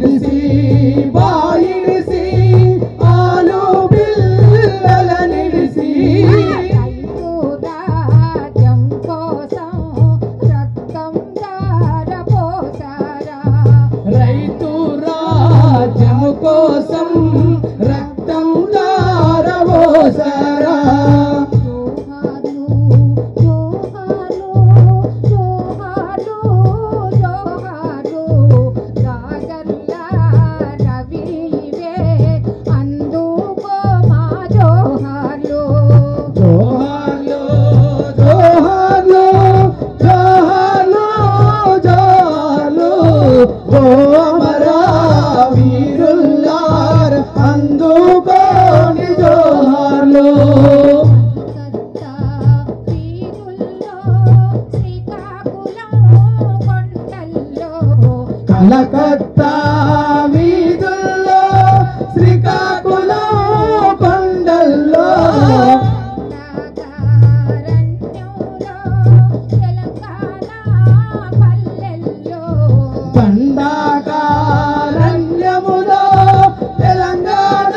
నిడిసి బాయిడిసి ఆలు పిల్లల నిడిసి రైతు రాజ్యం కోసం రక్తం ధారపోసారా రైతు రాజ్యం కోసం రక్తం ధారపోసారా కలకత్తా వీధుల్లో శ్రీకాకుళం కొండల్లో దండాకారణ్యములో తెలంగాణ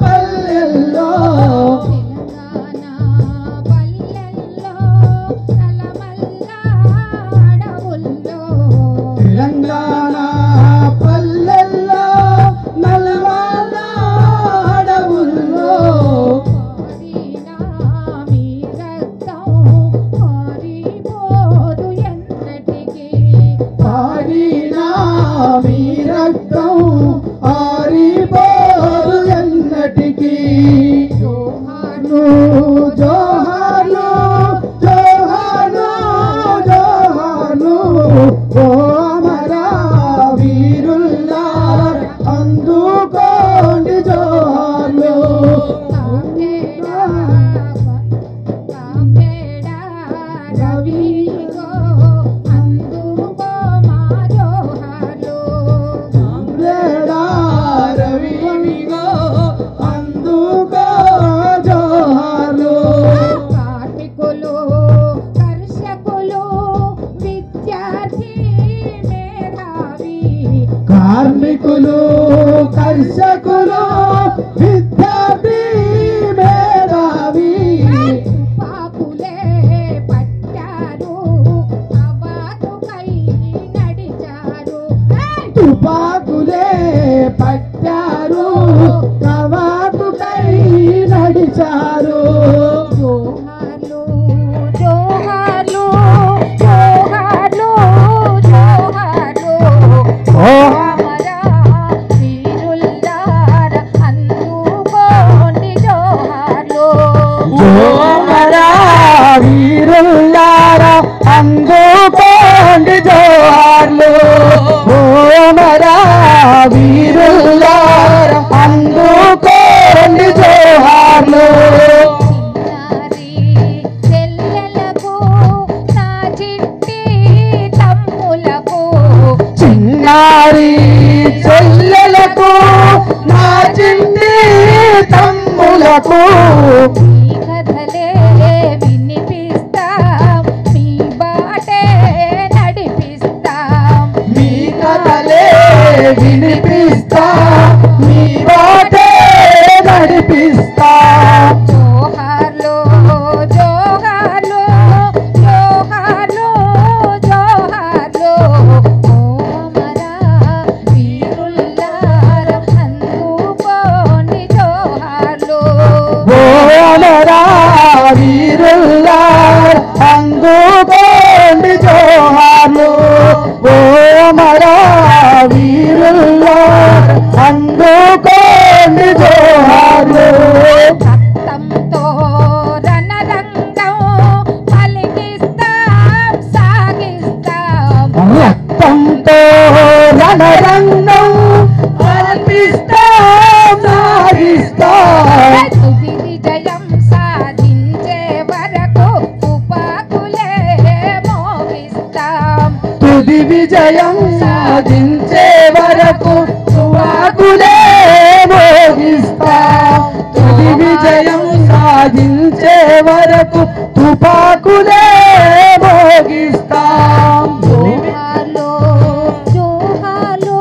పల్లెల్లో తెలంగాణ పల్లెల్లో నల్లమల్ల అడవుల్లో పాడినా మీ రక్తం ఆరిపోదు ఎన్నటికీ జోహార్లు జోహార్లు జోహార్లు జోహార్లు ఓ అమరా వీరుల్లారా అందుకోండి జోహార్లు రవిగో అందుకో జోహార్లు కార్మికులు కర్షకులు విద్యార్థి మేధావి కార్మికులు కర్షకులు విద్యార్థి మేధావి పాపులే పట్టారు అవాతుకై నడిచారు తుపాకులే పట్టారు కవాతుకై నడిచారు జోహార్లు జోహార్లు జోహార్లు జోహార్లు ఓ అమరా వీరుల్లారా అందుకోండి జోహార్లు జోమరా వీరుల్లారా అందుకోండి జోహార్లు ఓమరా వీరుల్లారా అందుకోండి జోహార్లు చిన్నారి చెల్లెలకు నా చిట్టి తమ్ములకు చిన్నారి చెల్లెలకు నా చిన్ని తమ్ములకు ఈ కథలే వినిపిస్తాం మీ బాటే నడిపిస్తాం మీ కథలే వినిపిస్తా మీ బాటే నడిపిస్తా జోహార్లు జోహార్లు జోహార్లు జోహార్లు ఓమరా వీరుల్లారా అందుకోండి జోహార్లు ఓమరా వీరుల్లారా అందుకోండి జోహార్లు ఓమరా వీరుల్లారా అందుకోండి జోహార్లు రక్తంతో రణరంగం పలికిస్తాం సాగిస్తాం రక్తంతో రణరంగం అర్పిస్తాం సాగిస్తాం తుది విజయం సాధించే వరకు తుపాకులే మోగిస్తాం తుది విజయం సాధించే వరకు తుపాకులే మోగిస్తాం తుది విజయం సాధించే వరకు తుపాకులే మోగిస్తాం జోహార్లు జోహార్లు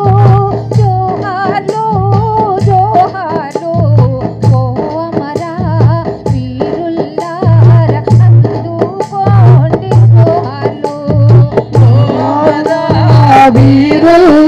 వీరుల్లా